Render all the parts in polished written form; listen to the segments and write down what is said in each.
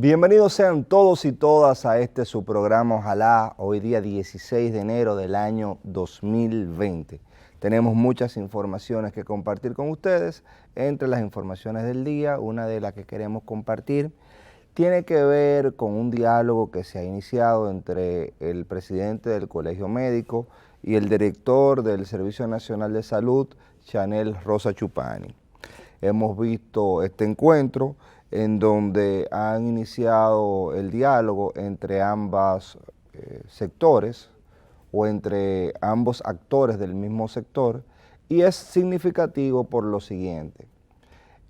Bienvenidos sean todos y todas a este su programa Ojalá, hoy día 16 de enero del año 2020. Tenemos muchas informaciones que compartir con ustedes. Entre las informaciones del día, una de las que queremos compartir tiene que ver con un diálogo que se ha iniciado entre el presidente del Colegio Médico y el director del Servicio Nacional de Salud, Chanel Rosa Chupani. Hemos visto este encuentro en donde han iniciado el diálogo entre ambos sectores o entre ambos actores del mismo sector, y es significativo por lo siguiente.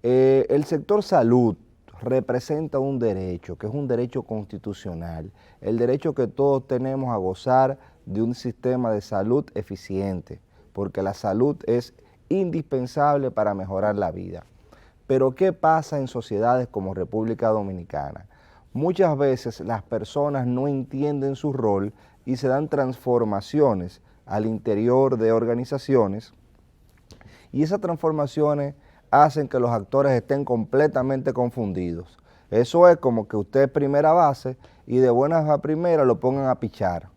El sector salud representa un derecho, que es un derecho constitucional, el derecho que todos tenemos a gozar de un sistema de salud eficiente, porque la salud es indispensable para mejorar la vida. Pero ¿qué pasa en sociedades como República Dominicana? Muchas veces las personas no entienden su rol y se dan transformaciones al interior de organizaciones, y esas transformaciones hacen que los actores estén completamente confundidos. Eso es como que usted es primera base y de buenas a primeras lo pongan a pichar.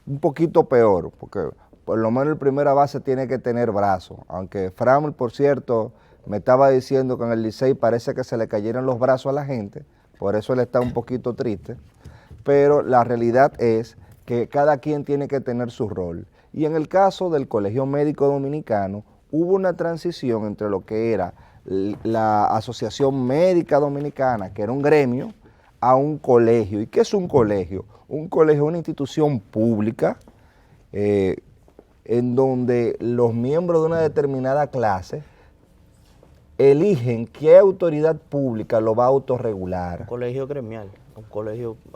Un poquito peor, porque por lo menos el primera base tiene que tener brazos, aunque Framil, por cierto, me estaba diciendo que en el Licey parece que se le cayeron los brazos a la gente, por eso él está un poquito triste, pero la realidad es que cada quien tiene que tener su rol. Y en el caso del Colegio Médico Dominicano, hubo una transición entre lo que era la Asociación Médica Dominicana, que era un gremio, a un colegio. ¿Y qué es un colegio? Un colegio es una institución pública en donde los miembros de una determinada clase eligen qué autoridad pública lo va a autorregular. Un colegio gremial,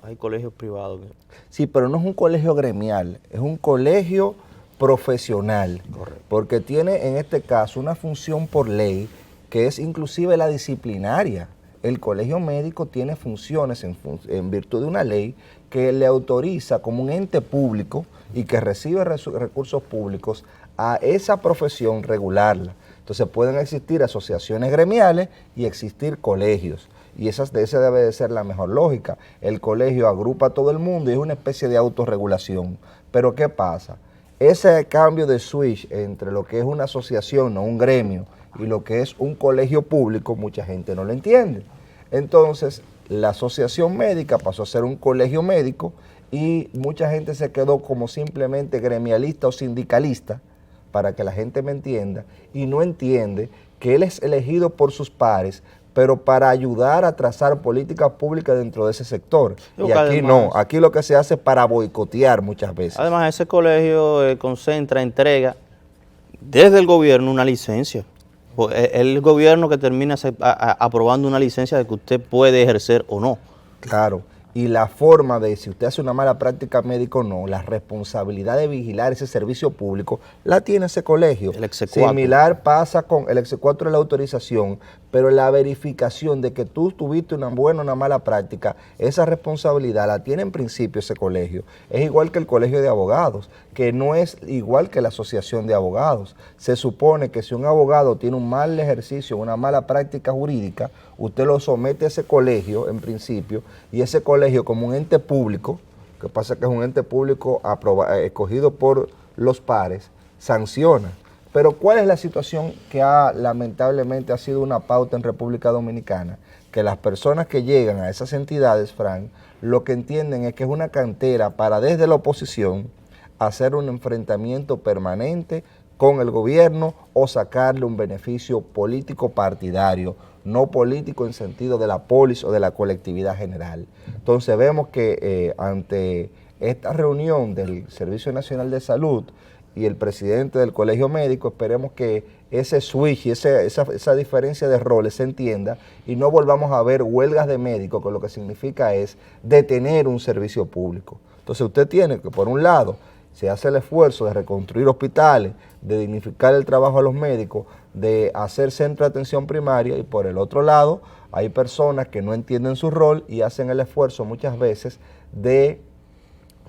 hay colegios privados. Sí, pero no es un colegio gremial, es un colegio profesional. Correcto. Porque tiene en este caso una función por ley que es inclusive la disciplinaria. El colegio médico tiene funciones en virtud de una ley que le autoriza como un ente público y que recibe recursos públicos a esa profesión regularla. Entonces pueden existir asociaciones gremiales y existir colegios, y esa debe de ser la mejor lógica. El colegio agrupa a todo el mundo y es una especie de autorregulación. Pero ¿qué pasa? Ese cambio de switch entre lo que es una asociación, no un gremio, y lo que es un colegio público, mucha gente no lo entiende. Entonces, la asociación médica pasó a ser un colegio médico y mucha gente se quedó como simplemente gremialista o sindicalista, para que la gente me entienda, y no entiende que él es elegido por sus pares, pero para ayudar a trazar políticas públicas dentro de ese sector. Y aquí además, no, aquí lo que se hace es para boicotear muchas veces. Además, ese colegio entrega desde el gobierno una licencia. El gobierno que termina aprobando una licencia de que usted puede ejercer o no. Claro. Y la forma de, si usted hace una mala práctica médica o no, la responsabilidad de vigilar ese servicio público la tiene ese colegio. El exequatur. Similar pasa con el exequatur de la autorización, pero la verificación de que tú tuviste una buena o una mala práctica, esa responsabilidad la tiene en principio ese colegio. Es igual que el colegio de abogados, que no es igual que la asociación de abogados. Se supone que si un abogado tiene un mal ejercicio, una mala práctica jurídica, usted lo somete a ese colegio en principio, y ese colegio como un ente público, que pasa que es un ente público escogido por los pares, sanciona. Pero ¿cuál es la situación que lamentablemente ha sido una pauta en República Dominicana? Que las personas que llegan a esas entidades, Frank, lo que entienden es que es una cantera para desde la oposición hacer un enfrentamiento permanente con el gobierno o sacarle un beneficio político partidario, no político en sentido de la polis o de la colectividad general. Entonces vemos que ante esta reunión del Servicio Nacional de Salud y el presidente del Colegio Médico, esperemos que ese switch y esa diferencia de roles se entienda y no volvamos a ver huelgas de médicos, que lo que significa es detener un servicio público. Entonces usted tiene que, por un lado, se hace el esfuerzo de reconstruir hospitales, de dignificar el trabajo a los médicos, de hacer centro de atención primaria, y por el otro lado hay personas que no entienden su rol y hacen el esfuerzo muchas veces de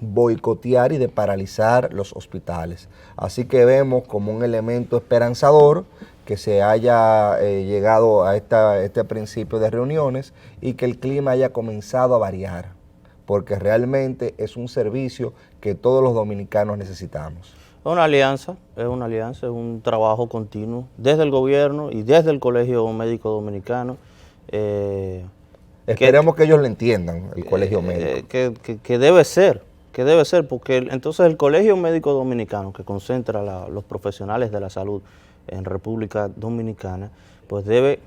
boicotear y de paralizar los hospitales. Así que vemos como un elemento esperanzador que se haya llegado a este principio de reuniones y que el clima haya comenzado a variar, porque realmente es un servicio que todos los dominicanos necesitamos. Es un trabajo continuo desde el gobierno y desde el Colegio Médico Dominicano. Esperemos que ellos lo entiendan, el Colegio Médico. Que debe ser, porque entonces el Colegio Médico Dominicano, que concentra los profesionales de la salud en República Dominicana, pues debe,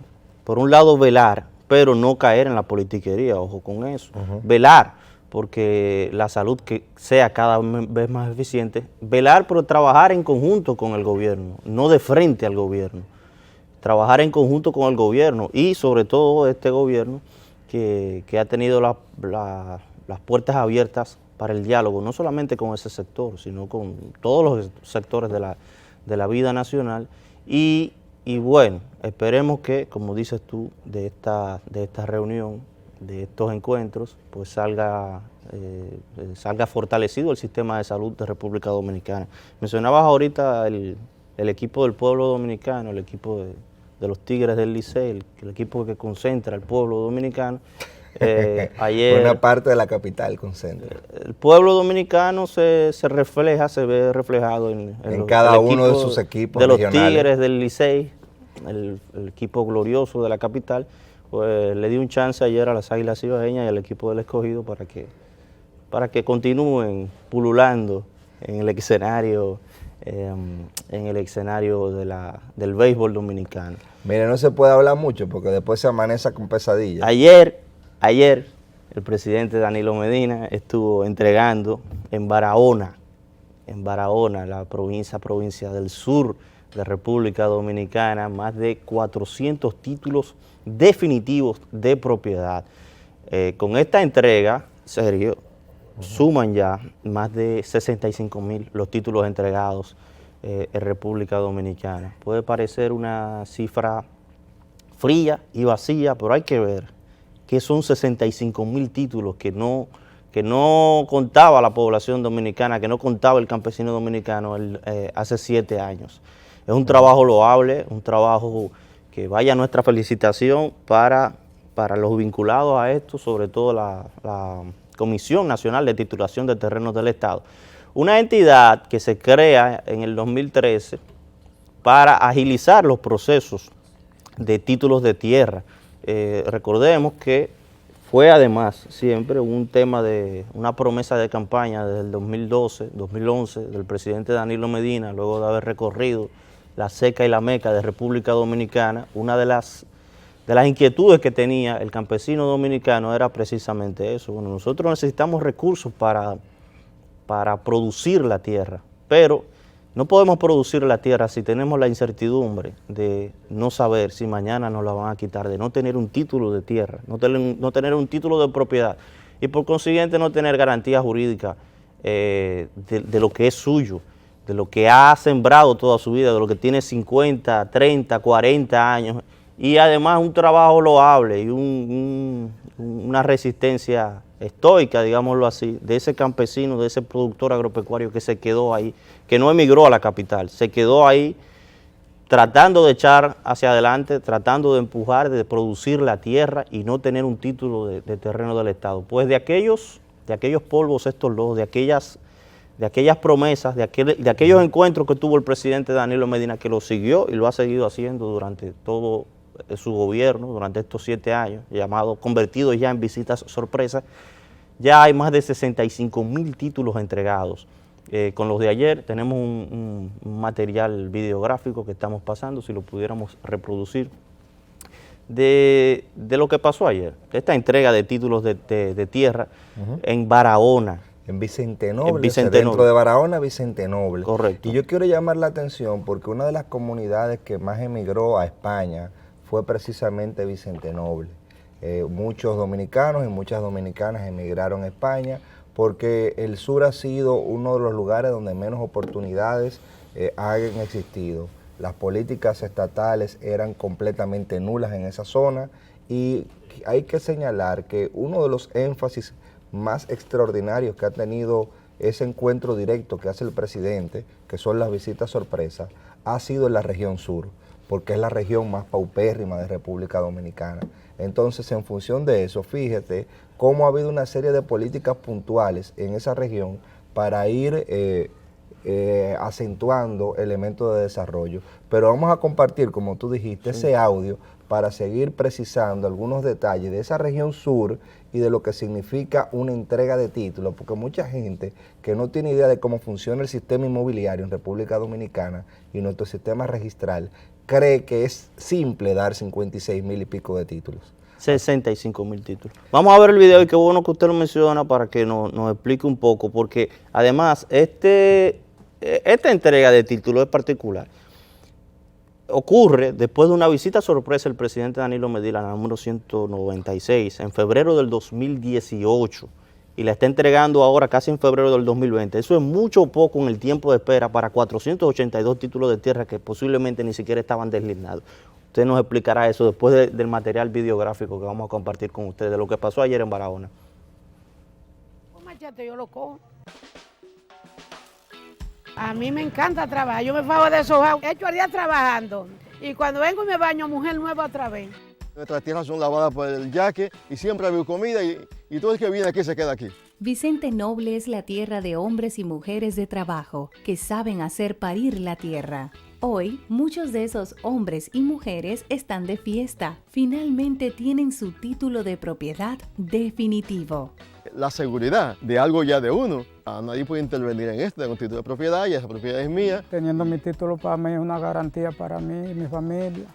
por un lado, velar, pero no caer en la politiquería, ojo con eso, velar, porque la salud que sea cada vez más eficiente, velar, pero trabajar en conjunto con el gobierno, no de frente al gobierno, trabajar en conjunto con el gobierno y sobre todo este gobierno que ha tenido las puertas abiertas para el diálogo, no solamente con ese sector, sino con todos los sectores de la vida nacional. Y bueno, esperemos que, como dices tú, de esta reunión, de estos encuentros, pues salga fortalecido el sistema de salud de República Dominicana. Mencionabas ahorita el equipo del pueblo dominicano, el equipo de los Tigres del Licey, el equipo que concentra al pueblo dominicano. Ayer, una parte de la capital concentra. El pueblo dominicano se ve reflejado en cada uno de sus equipos de los regionales. Tigres del Licey, el equipo glorioso de la capital, pues le dio un chance ayer a las Águilas Cibaeñas y al equipo del Escogido para que continúen pululando en el escenario del béisbol dominicano. Mire, no se puede hablar mucho porque después se amanece con pesadillas. Ayer el presidente Danilo Medina estuvo entregando en Barahona, la provincia del sur de República Dominicana, más de 400 títulos definitivos de propiedad. Con esta entrega, Sergio, suman ya más de 65,000 los títulos entregados en República Dominicana. Puede parecer una cifra fría y vacía, pero hay que ver que son 65,000 títulos que no contaba la población dominicana, que no contaba el campesino dominicano hace 7 años. Es un trabajo loable, un trabajo que vaya nuestra felicitación para los vinculados a esto, sobre todo la Comisión Nacional de Titulación de Terrenos del Estado. Una entidad que se crea en el 2013 para agilizar los procesos de títulos de tierra. Recordemos que fue además siempre un tema de una promesa de campaña desde el 2011 del presidente Danilo Medina, luego de haber recorrido la Ceca y la Meca de República Dominicana. Una de las inquietudes que tenía el campesino dominicano era precisamente eso. Bueno, nosotros necesitamos recursos para producir la tierra, pero no podemos producir la tierra si tenemos la incertidumbre de no saber si mañana nos la van a quitar, de no tener un título de tierra, no tener un título de propiedad y por consiguiente no tener garantía jurídica de lo que es suyo, de lo que ha sembrado toda su vida, de lo que tiene 50, 30, 40 años y además un trabajo loable y una resistencia estoica, digámoslo así, de ese campesino, de ese productor agropecuario que se quedó ahí, que no emigró a la capital, se quedó ahí tratando de echar hacia adelante, tratando de empujar, de producir la tierra y no tener un título de terreno del Estado. Pues de aquellos polvos estos lodos, de aquellas promesas, de aquellos encuentros que tuvo el presidente Danilo Medina, que lo siguió y lo ha seguido haciendo durante todo su gobierno, durante estos 7 años, convertidos ya en visitas sorpresas, ya hay más de 65,000 títulos entregados. Con los de ayer tenemos un material videográfico que estamos pasando, si lo pudiéramos reproducir, de lo que pasó ayer, esta entrega de títulos de tierra en Barahona. En Vicente Noble, dentro de Barahona, Vicente Noble. Correcto. Y yo quiero llamar la atención porque una de las comunidades que más emigró a España fue precisamente Vicente Noble. Muchos dominicanos y muchas dominicanas emigraron a España porque el sur ha sido uno de los lugares donde menos oportunidades han existido. Las políticas estatales eran completamente nulas en esa zona y hay que señalar que uno de los énfasis más extraordinarios que ha tenido ese encuentro directo que hace el presidente, que son las visitas sorpresas, ha sido en la región sur, porque es la región más paupérrima de República Dominicana. Entonces, en función de eso, fíjate cómo ha habido una serie de políticas puntuales en esa región para ir acentuando elementos de desarrollo. Pero vamos a compartir, como tú dijiste, ese audio para seguir precisando algunos detalles de esa región sur y de lo que significa una entrega de títulos, porque mucha gente que no tiene idea de cómo funciona el sistema inmobiliario en República Dominicana y nuestro sistema registral, cree que es simple dar 56,000 y pico de títulos. 65,000 títulos. Vamos a ver el video y qué bueno que usted lo menciona para que nos explique un poco, porque además esta entrega de títulos es particular. Ocurre después de una visita sorpresa del presidente Danilo Medina, la número 196, en febrero del 2018, y la está entregando ahora casi en febrero del 2020. Eso es mucho o poco en el tiempo de espera para 482 títulos de tierra que posiblemente ni siquiera estaban deslinados. Usted nos explicará eso después del material videográfico que vamos a compartir con ustedes, de lo que pasó ayer en Barahona. Un machete yo lo cojo. A mí me encanta trabajar, yo me fajo de esos hecho al día trabajando y cuando vengo y me baño, mujer nueva otra vez. Nuestras tierras son lavadas por el yaque y siempre hay comida y todo el que viene aquí se queda aquí. Vicente Noble es la tierra de hombres y mujeres de trabajo que saben hacer parir la tierra. Hoy, muchos de esos hombres y mujeres están de fiesta. Finalmente tienen su título de propiedad definitivo. La seguridad de algo ya de uno. Nadie puede intervenir en esto, tengo un título de propiedad y esa propiedad es mía. Teniendo mi título para mí es una garantía para mí y mi familia.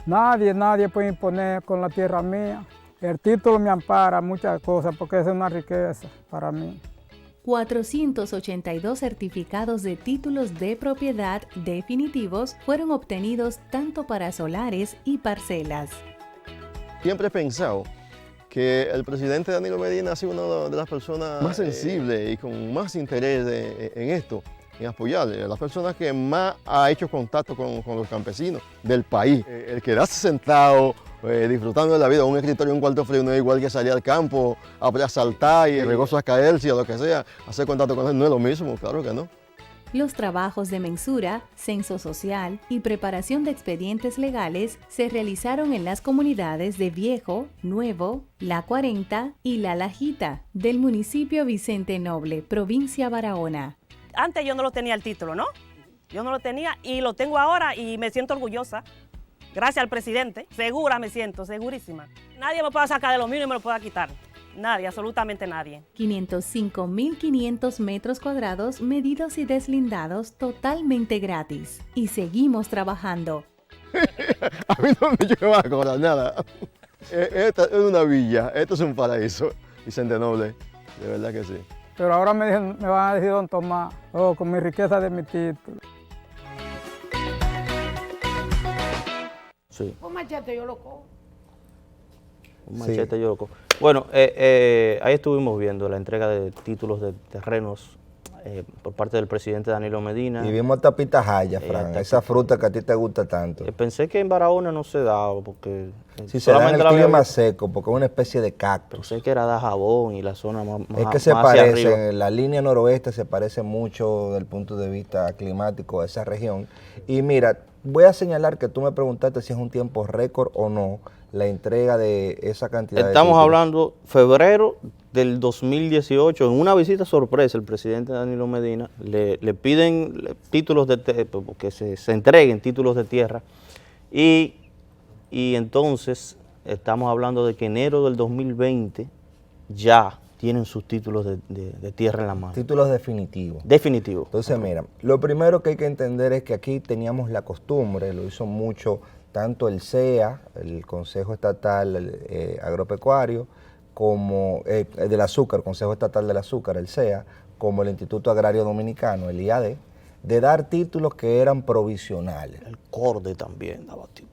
Nadie puede imponer con la tierra mía. El título me ampara muchas cosas porque es una riqueza para mí. 482 certificados de títulos de propiedad definitivos fueron obtenidos tanto para solares y parcelas. Siempre he pensado que el presidente Danilo Medina ha sido una de las personas más sensibles y con más interés en esto, en apoyar, las personas que más ha hecho contacto con los campesinos del país. El quedarse sentado, disfrutando de la vida, un escritorio en un cuarto frío no es igual que salir al campo a saltar y regozo a caerse o lo que sea, hacer contacto con él no es lo mismo, claro que no. Los trabajos de mensura, censo social y preparación de expedientes legales se realizaron en las comunidades de Viejo, Nuevo, La 40 y La Lajita, del municipio Vicente Noble, provincia Barahona. Antes yo no lo tenía el título, ¿no? Yo no lo tenía y lo tengo ahora y me siento orgullosa. Gracias al presidente, segura me siento, segurísima. Nadie me puede sacar de lo mío y me lo pueda quitar. Nadie, absolutamente nadie. 505.500 metros cuadrados medidos y deslindados totalmente gratis. Y seguimos trabajando. A mí no me va a cobrar nada. Esta es una villa, esto es un paraíso. Vicente Noble, de verdad que sí. Pero ahora me van a decir don Tomás, con mi riqueza de mi título. Sí. Un machete yo lo cojo. Un machete yo lo cojo. Bueno, ahí estuvimos viendo la entrega de títulos de terrenos por parte del presidente Danilo Medina. Y vimos esta pitahaya, Fran, esa fruta que a ti te gusta tanto. Pensé que en Barahona no se daba porque... Sí, se da en el clima seco, porque es una especie de cactus. Pensé que era de Jabón y la zona más es que se más hacia arriba. parece, la línea noroeste se parece mucho desde el punto de vista climático a esa región. Y mira, voy a señalar que tú me preguntaste si es un tiempo récord o no la entrega de esa cantidad de Estamos títulos. hablando febrero del 2018, en una visita sorpresa, el presidente Danilo Medina le piden títulos que se entreguen títulos de tierra y entonces estamos hablando de que enero del 2020 ya tienen sus títulos de tierra en la mano. Títulos definitivos. Definitivo. Entonces, mira, lo primero que hay que entender es que aquí teníamos la costumbre, lo hizo mucho tanto el CEA, el Consejo Estatal Agropecuario, como del Azúcar, Consejo Estatal del Azúcar, el CEA, como el Instituto Agrario Dominicano, el IAD, de dar títulos que eran provisionales. El CORDE también daba títulos.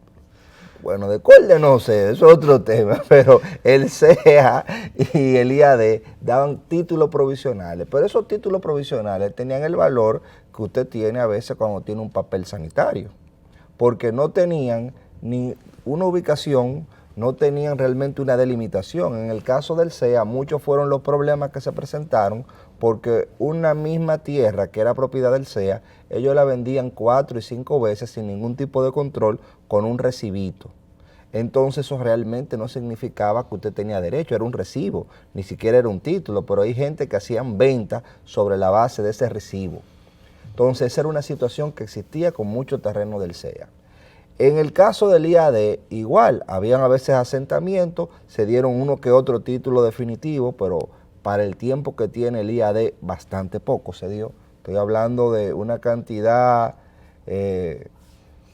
Bueno, de CORDE no sé, eso es otro tema, pero el CEA y el IAD daban títulos provisionales, pero esos títulos provisionales tenían el valor que usted tiene a veces cuando tiene un papel sanitario, porque no tenían ni una ubicación no tenían realmente una delimitación. En el caso del CEA, muchos fueron los problemas que se presentaron porque una misma tierra que era propiedad del CEA, ellos la vendían 4 y 5 veces sin ningún tipo de control con un recibito. Entonces eso realmente no significaba que usted tenía derecho, era un recibo, ni siquiera era un título, pero hay gente que hacían venta sobre la base de ese recibo. Entonces esa era una situación que existía con mucho terreno del CEA. En el caso del IAD, igual, habían a veces asentamientos, se dieron uno que otro título definitivo, pero para el tiempo que tiene el IAD, bastante poco se dio. Estoy hablando de una cantidad,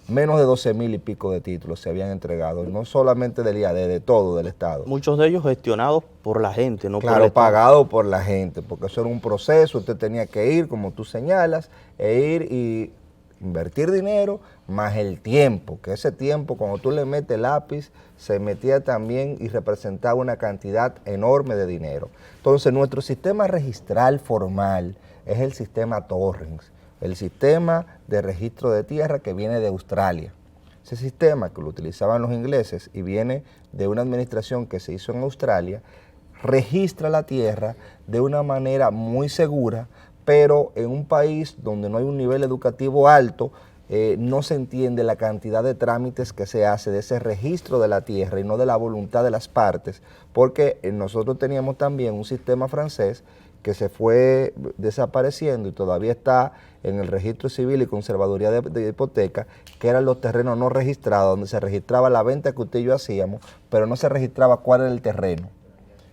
menos de 12,000 y pico de títulos se habían entregado, y no solamente del IAD, de todo, del Estado. Muchos de ellos gestionados por la gente, no por el Claro, Estado. pagado por la gente, porque eso era un proceso, usted tenía que ir, como tú señalas, ir y invertir dinero, más el tiempo, que ese tiempo, cuando tú le metes lápiz, se metía también y representaba una cantidad enorme de dinero. Entonces, nuestro sistema registral formal es el sistema Torrens, el sistema de registro de tierra que viene de Australia. Ese sistema que lo utilizaban los ingleses y viene de una administración que se hizo en Australia, registra la tierra de una manera muy segura, pero en un país donde no hay un nivel educativo alto, no se entiende la cantidad de trámites que se hace de ese registro de la tierra y no de la voluntad de las partes, porque nosotros teníamos también un sistema francés que se fue desapareciendo y todavía está en el registro civil y conservaduría de hipoteca, que eran los terrenos no registrados, donde se registraba la venta que usted y yo hacíamos, pero no se registraba cuál era el terreno.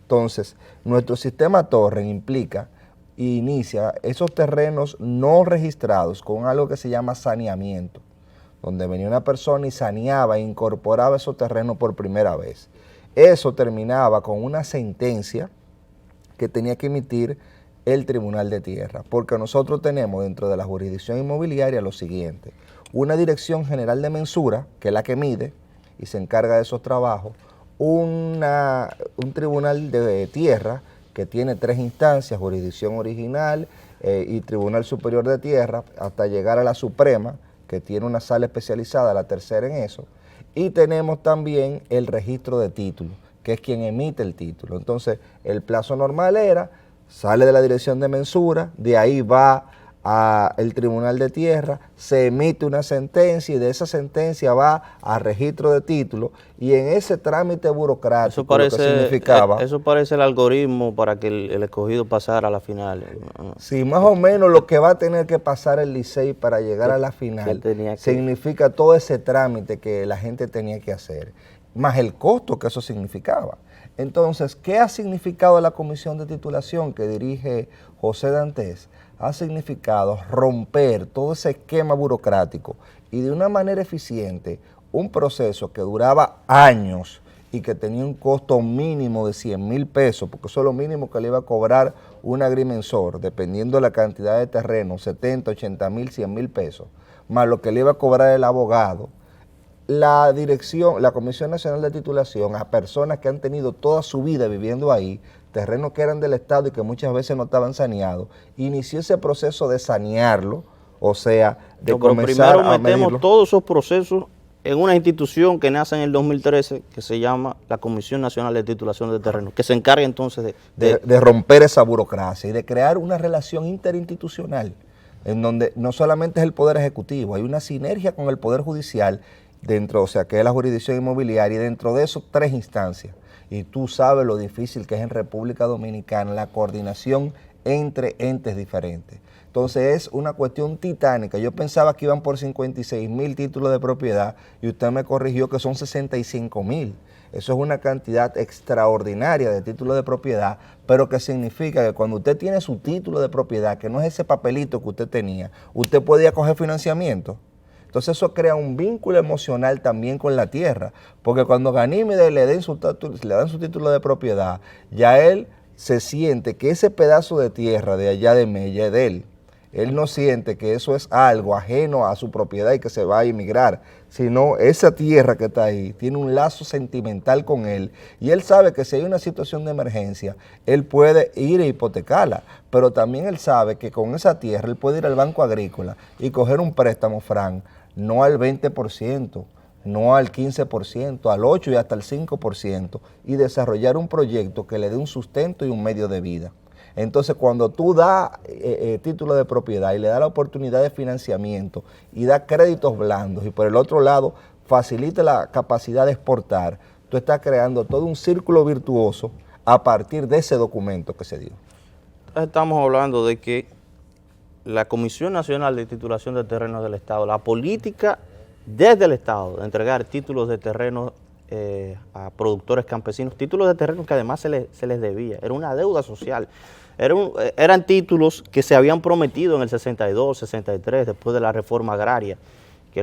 Entonces, nuestro sistema Torrens implica y inicia esos terrenos no registrados con algo que se llama saneamiento, donde venía una persona y saneaba e incorporaba esos terrenos por primera vez. Eso terminaba con una sentencia que tenía que emitir el Tribunal de Tierra, porque nosotros tenemos dentro de la jurisdicción inmobiliaria lo siguiente: una Dirección General de Mensura, que es la que mide y se encarga de esos trabajos, un Tribunal de Tierra, que tiene 3 instancias, jurisdicción original y Tribunal Superior de Tierra, hasta llegar a la Suprema, que tiene una sala especializada, la tercera en eso, y tenemos también el registro de títulos, que es quien emite el título. Entonces, el plazo normal era, sale de la Dirección de Mensura, de ahí va al Tribunal de Tierra, se emite una sentencia y de esa sentencia va a registro de títulos, y en ese trámite burocrático lo que significaba... Eso parece el algoritmo para que el escogido pasara a la final. Sí, más o menos lo que va a tener que pasar el Licey para llegar a la final significa todo ese trámite que la gente tenía que hacer, más el costo que eso significaba. Entonces, ¿qué ha significado la comisión de titulación que dirige José Dantes? Ha significado romper todo ese esquema burocrático y de una manera eficiente un proceso que duraba años y que tenía un costo mínimo de 100,000 pesos, porque eso es lo mínimo que le iba a cobrar un agrimensor, dependiendo de la cantidad de terreno, 70, 80,000, 100,000 pesos, más lo que le iba a cobrar el abogado. La dirección, la Comisión Nacional de Titulación, a personas que han tenido toda su vida viviendo ahí, terrenos que eran del Estado y que muchas veces no estaban saneados, inició ese proceso de sanearlo, o sea, de comenzar a medirlo. Primero metemos todos esos procesos en una institución que nace en el 2013, que se llama la Comisión Nacional de Titulación de Terrenos, que se encarga entonces de romper esa burocracia y de crear una relación interinstitucional, en donde no solamente es el Poder Ejecutivo, hay una sinergia con el Poder Judicial, dentro, o sea, que es la jurisdicción inmobiliaria, y dentro de esos 3 instancias. Y tú sabes lo difícil que es en República Dominicana la coordinación entre entes diferentes. Entonces es una cuestión titánica. Yo pensaba que iban por 56,000 títulos de propiedad y usted me corrigió que son 65,000. Eso es una cantidad extraordinaria de títulos de propiedad, pero que significa que cuando usted tiene su título de propiedad, que no es ese papelito que usted tenía, usted podía coger financiamiento. Entonces eso crea un vínculo emocional también con la tierra, porque cuando Ganímedes le dan su título de propiedad, ya él se siente que ese pedazo de tierra de allá de Mella es de él. Él no siente que eso es algo ajeno a su propiedad y que se va a emigrar, sino esa tierra que está ahí tiene un lazo sentimental con él, y él sabe que si hay una situación de emergencia, él puede ir e hipotecarla, pero también él sabe que con esa tierra él puede ir al Banco Agrícola y coger un préstamo, Fran, no al 20%, no al 15%, al 8% y hasta el 5%, y desarrollar un proyecto que le dé un sustento y un medio de vida. Entonces, cuando tú das título de propiedad y le das la oportunidad de financiamiento y das créditos blandos y por el otro lado facilita la capacidad de exportar, tú estás creando todo un círculo virtuoso a partir de ese documento que se dio. Estamos hablando de que la Comisión Nacional de Titulación de Terrenos del Estado, la política desde el Estado de entregar títulos de terrenos a productores campesinos, títulos de terrenos que además se les debía, era una deuda social, eran títulos que se habían prometido en el 62, 63, después de la reforma agraria, de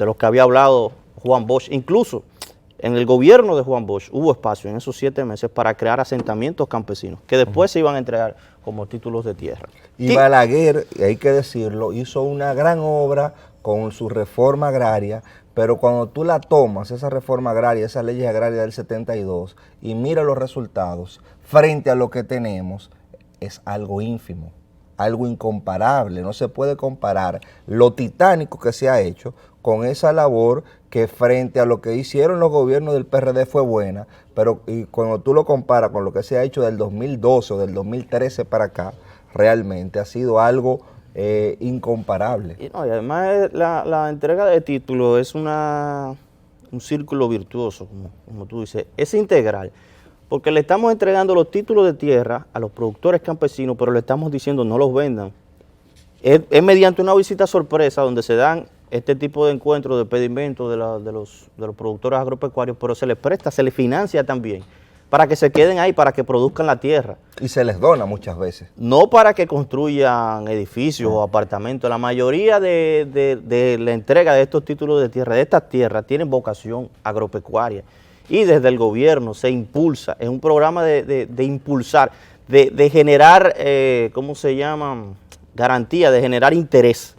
los que había hablado Juan Bosch. Incluso en el gobierno de Juan Bosch hubo espacio en esos 7 meses para crear asentamientos campesinos, que después se iban a entregar como títulos de tierra. Y Balaguer, hay que decirlo, hizo una gran obra con su reforma agraria, pero cuando tú la tomas, esa reforma agraria, esa ley agraria del 72, y mira los resultados frente a lo que tenemos, es algo ínfimo, algo incomparable. No se puede comparar lo titánico que se ha hecho con esa labor que frente a lo que hicieron los gobiernos del PRD fue buena, pero y cuando tú lo comparas con lo que se ha hecho del 2012 o del 2013 para acá, realmente ha sido algo incomparable. Y además la entrega de títulos es un círculo virtuoso, como tú dices, es integral, porque le estamos entregando los títulos de tierra a los productores campesinos, pero le estamos diciendo no los vendan. Es mediante una visita sorpresa donde se dan este tipo de encuentros, de pedimentos de los productores agropecuarios, pero se les presta, se les financia también, para que se queden ahí, para que produzcan la tierra. Y se les dona muchas veces. No para que construyan edificios o apartamentos. La mayoría de la entrega de estos títulos de tierra, de estas tierras, tienen vocación agropecuaria. Y desde el gobierno se impulsa, es un programa de impulsar, de generar, ¿cómo se llama? Garantía, de generar interés.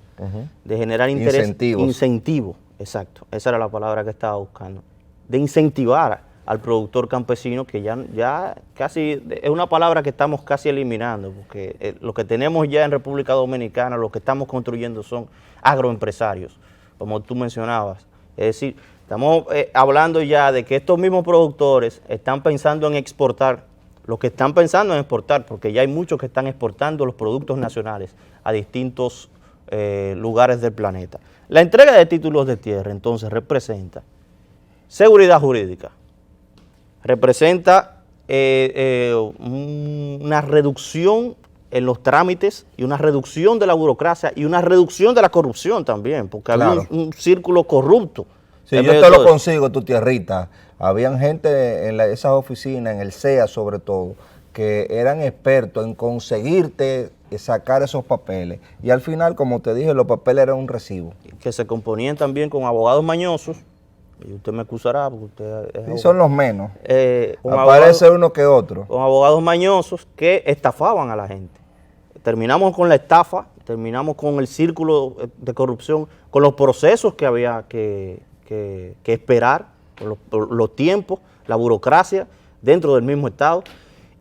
De generar interés. Incentivos. Incentivo, exacto. Esa era la palabra que estaba buscando. De incentivar al productor campesino, que ya casi es una palabra que estamos casi eliminando, porque lo que tenemos ya en República Dominicana, lo que estamos construyendo son agroempresarios, como tú mencionabas. Es decir, estamos hablando ya de que estos mismos productores están pensando en exportar, los que están pensando en exportar, porque ya hay muchos que están exportando los productos nacionales a distintos lugares del planeta. La entrega de títulos de tierra entonces representa seguridad jurídica, representa una reducción en los trámites y una reducción de la burocracia y una reducción de la corrupción también, porque claro, había un círculo corrupto. Si yo te lo consigo, tu tierrita, habían gente en esas oficinas, en el CEA sobre todo, que eran expertos en conseguirte sacar esos papeles. Y al final, como te dije, los papeles eran un recibo. Que se componían también con abogados mañosos, y usted me acusará porque usted es abogado. Son los menos. Aparece uno que otro. Con abogados mañosos que estafaban a la gente. Terminamos con la estafa, terminamos con el círculo de corrupción, con los procesos que había que esperar, por los tiempos, la burocracia dentro del mismo Estado,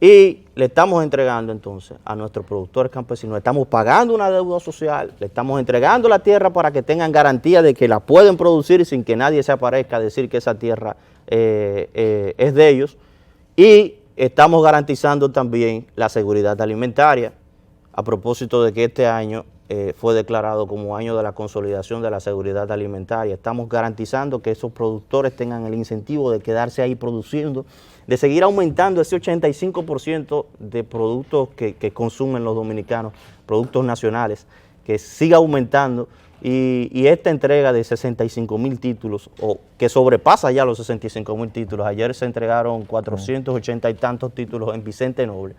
y le estamos entregando entonces a nuestros productores campesinos, le estamos pagando una deuda social, le estamos entregando la tierra para que tengan garantía de que la pueden producir sin que nadie se aparezca a decir que esa tierra es de ellos, y estamos garantizando también la seguridad alimentaria, a propósito de que este año fue declarado como año de la consolidación de la seguridad alimentaria. Estamos garantizando que esos productores tengan el incentivo de quedarse ahí produciendo, de seguir aumentando ese 85% de productos que consumen los dominicanos, productos nacionales, que siga aumentando, y esta entrega de 65,000 títulos, o que sobrepasa ya los 65,000 títulos, ayer se entregaron 480 y tantos títulos en Vicente Noble,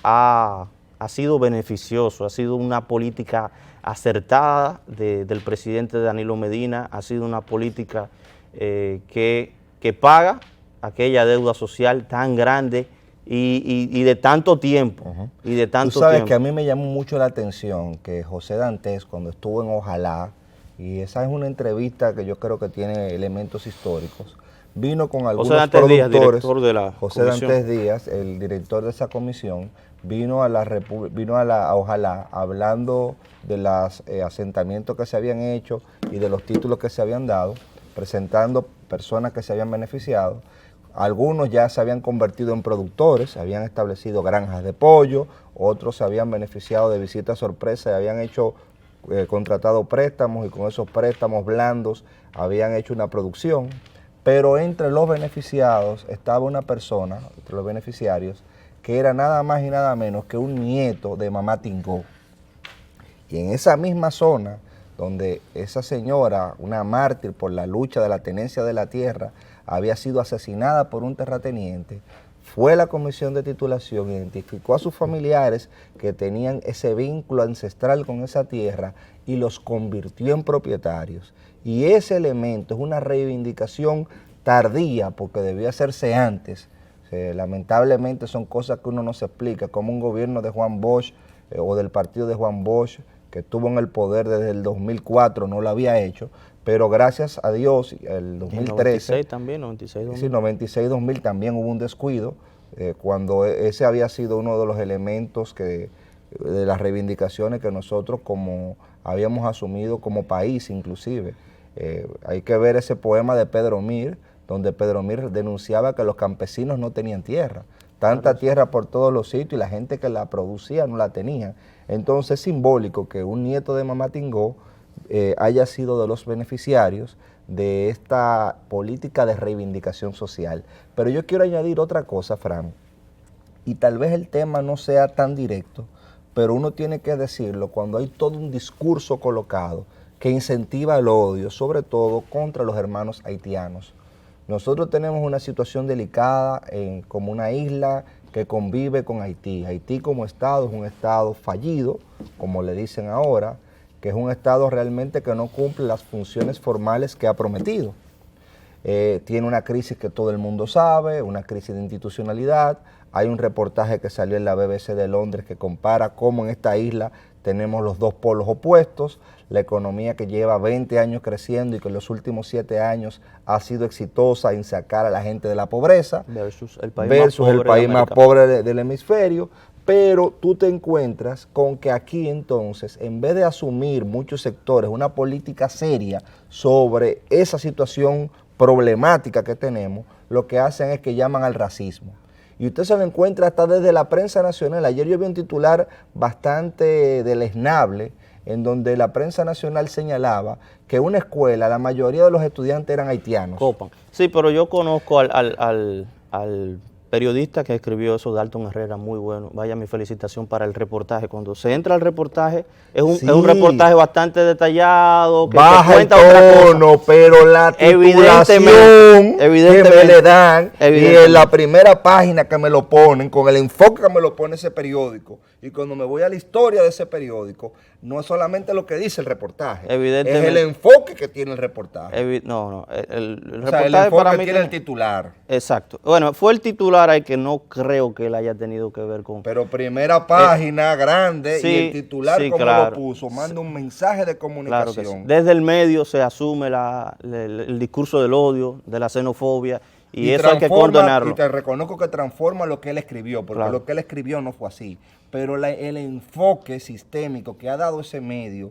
ha sido beneficioso, ha sido una política acertada del presidente Danilo Medina, ha sido una política que paga aquella deuda social tan grande y de tanto tiempo. Y de tanto Tú sabes tiempo. que a mí me llamó mucho la atención que José Dantes, cuando estuvo en Ojalá, y esa es una entrevista que yo creo que tiene elementos históricos, vino con algunos José Dantes Díaz, productores, director de la José comisión. Dantes Díaz, el director de esa comisión, vino a Ojalá hablando de los asentamientos que se habían hecho y de los títulos que se habían dado, presentando personas que se habían beneficiado. Algunos ya se habían convertido en productores, habían establecido granjas de pollo, otros se habían beneficiado de visitas sorpresa y habían contratado préstamos, y con esos préstamos blandos habían hecho una producción. Pero entre los beneficiados estaba una persona, entre los beneficiarios, que era nada más y nada menos que un nieto de Mamá Tingó. Y en esa misma zona, donde esa señora, una mártir por la lucha de la tenencia de la tierra, había sido asesinada por un terrateniente, fue la comisión de titulación, identificó a sus familiares que tenían ese vínculo ancestral con esa tierra y los convirtió en propietarios. Y ese elemento es una reivindicación tardía, porque debía hacerse antes. Lamentablemente son cosas que uno no se explica, como un gobierno de Juan Bosch o del partido de Juan Bosch, que estuvo en el poder desde el 2004, no lo había hecho, pero gracias a Dios, el 2013... 96 también, 96-2000. Sí, 96-2000 también hubo un descuido, cuando ese había sido uno de los elementos de las reivindicaciones que nosotros como habíamos asumido como país inclusive. Hay que ver ese poema de Pedro Mir, donde Pedro Mir denunciaba que los campesinos no tenían tierra, tanta tierra por todos los sitios y la gente que la producía no la tenía. Entonces es simbólico que un nieto de Mamá Tingó haya sido de los beneficiarios de esta política de reivindicación social. Pero yo quiero añadir otra cosa, Fran, y tal vez el tema no sea tan directo, pero uno tiene que decirlo cuando hay todo un discurso colocado que incentiva el odio, sobre todo contra los hermanos haitianos. Nosotros tenemos una situación delicada como una isla que convive con Haití. Haití como Estado es un Estado fallido, como le dicen ahora, que es un Estado realmente que no cumple las funciones formales que ha prometido. Tiene una crisis que todo el mundo sabe, una crisis de institucionalidad. Hay un reportaje que salió en la BBC de Londres que compara cómo en esta isla tenemos los dos polos opuestos, la economía que lleva 20 años creciendo y que en los últimos 7 años ha sido exitosa en sacar a la gente de la pobreza, versus el país más pobre del hemisferio, pero tú te encuentras con que aquí entonces, en vez de asumir muchos sectores una política seria sobre esa situación problemática que tenemos, lo que hacen es que llaman al racismo. Y usted se lo encuentra hasta desde la prensa nacional. Ayer yo vi un titular bastante deleznable, en donde la prensa nacional señalaba que una escuela, la mayoría de los estudiantes eran haitianos. Copan. Sí, pero yo conozco al periodista que escribió eso, Dalton Herrera, muy bueno. Vaya, mi felicitación para el reportaje. Cuando se entra al reportaje, es un reportaje bastante detallado, que baja cuenta el tono, otra cosa. Pero la titulación que me le dan, y en la primera página que me lo ponen, con el enfoque que me lo pone ese periódico, y cuando me voy a la historia de ese periódico, no es solamente lo que dice el reportaje, es el enfoque que tiene el reportaje. El reportaje el enfoque para mí tiene el titular. Exacto. Bueno, fue el titular ahí que no creo que él haya tenido que ver con... Pero primera página grande, sí, y el titular sí, como claro, lo puso, manda un mensaje de comunicación. Claro que sí. Desde el medio se asume el discurso del odio, de la xenofobia, y eso hay que condenarlo. Y te reconozco que transforma lo que él escribió, porque lo que él escribió no fue así. Pero el enfoque sistémico que ha dado ese medio,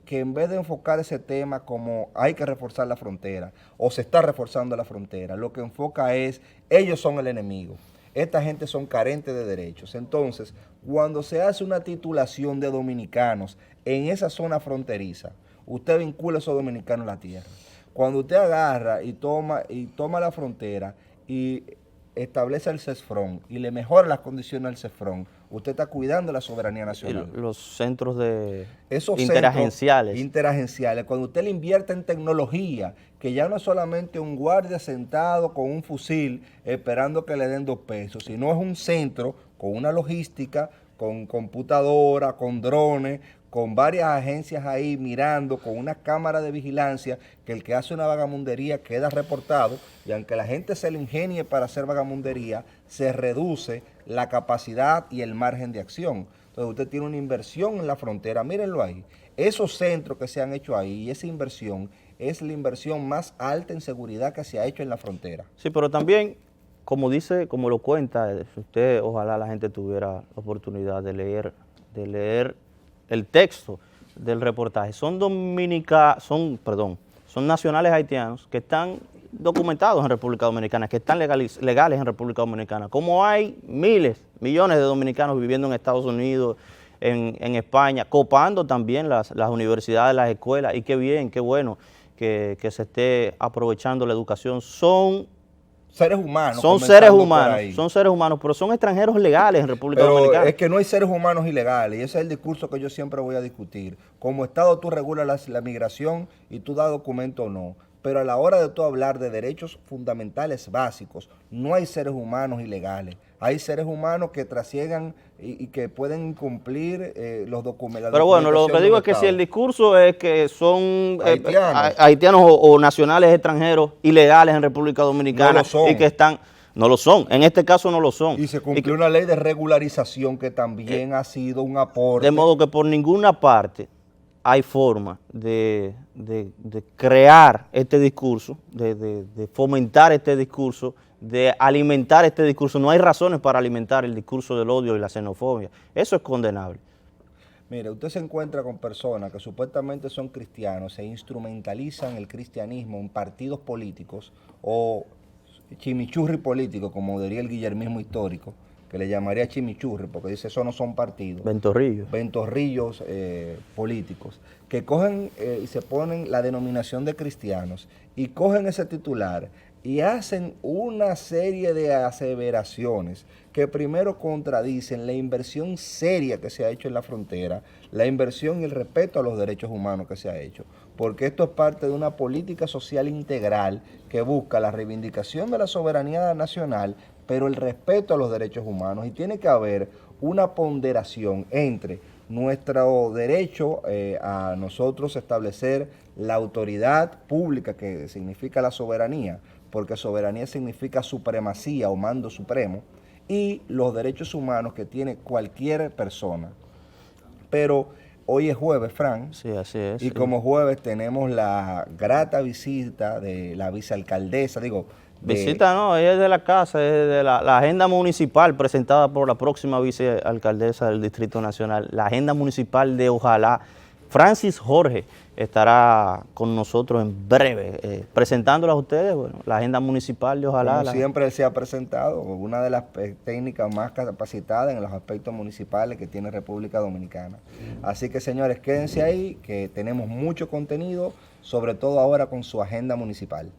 que en vez de enfocar ese tema como hay que reforzar la frontera, o se está reforzando la frontera, lo que enfoca es, ellos son el enemigo. Esta gente son carentes de derechos. Entonces, cuando se hace una titulación de dominicanos en esa zona fronteriza, usted vincula a esos dominicanos a la tierra. Cuando usted agarra y toma la frontera y establece el CESFRON y le mejora las condiciones al CESFRON, usted está cuidando la soberanía nacional. Los centros interagenciales. Interagenciales, cuando usted le invierte en tecnología, que ya no es solamente un guardia sentado con un fusil esperando que le den 2 pesos, sino es un centro con una logística, con computadora, con drones, con varias agencias ahí mirando, con una cámara de vigilancia, que el que hace una vagamundería queda reportado, y aunque la gente se le ingenie para hacer vagamundería, se reduce la capacidad y el margen de acción. Entonces usted tiene una inversión en la frontera, mírenlo ahí. Esos centros que se han hecho ahí, y esa inversión es la inversión más alta en seguridad que se ha hecho en la frontera. Sí, pero también como dice, como lo cuenta, usted, ojalá la gente tuviera la oportunidad de leer el texto del reportaje. Son nacionales haitianos que están documentados en República Dominicana, que están legales en República Dominicana. Como hay miles, millones de dominicanos viviendo en Estados Unidos, en España, copando también las universidades, las escuelas, y qué bien, qué bueno que se esté aprovechando la educación. Son seres humanos. Son seres humanos, pero son extranjeros legales en República Dominicana. Es que no hay seres humanos ilegales, y ese es el discurso que yo siempre voy a discutir. Como Estado tú regulas la migración y tú das documento o no, pero a la hora de tú hablar de derechos fundamentales básicos, no hay seres humanos ilegales. Hay seres humanos que trasiegan y que pueden cumplir los documentos. Pero bueno, lo que digo es que si el discurso es que son haitianos o nacionales extranjeros ilegales en República Dominicana, no lo son. Y que están, no lo son, en este caso no lo son. Y se cumplió una ley de regularización que también ha sido un aporte. De modo que por ninguna parte hay forma de crear este discurso, de fomentar este discurso, de alimentar este discurso. No hay razones para alimentar el discurso del odio y la xenofobia. Eso es condenable. Mire, usted se encuentra con personas que supuestamente son cristianos e instrumentalizan el cristianismo en partidos políticos o chimichurri político, como diría el guillermismo histórico, que le llamaría chimichurri, porque dice eso no son partidos. Ventorrillos políticos, que cogen y se ponen la denominación de cristianos y cogen ese titular y hacen una serie de aseveraciones que primero contradicen la inversión seria que se ha hecho en la frontera, la inversión y el respeto a los derechos humanos que se ha hecho, porque esto es parte de una política social integral que busca la reivindicación de la soberanía nacional, pero el respeto a los derechos humanos, y tiene que haber una ponderación entre nuestro derecho a nosotros establecer la autoridad pública, que significa la soberanía, porque soberanía significa supremacía o mando supremo, y los derechos humanos que tiene cualquier persona. Pero hoy es jueves, Fran, sí, así es, y como jueves tenemos la grata visita de la vicealcaldesa, visita no, ella es de la casa, es de la agenda municipal presentada por la próxima vicealcaldesa del Distrito Nacional, la agenda municipal de Ojalá. Francis Jorge estará con nosotros en breve, presentándola a ustedes, bueno, la agenda municipal de Ojalá. Como siempre se ha presentado, una de las técnicas más capacitadas en los aspectos municipales que tiene República Dominicana. Así que, señores, quédense ahí, que tenemos mucho contenido, sobre todo ahora con su agenda municipal.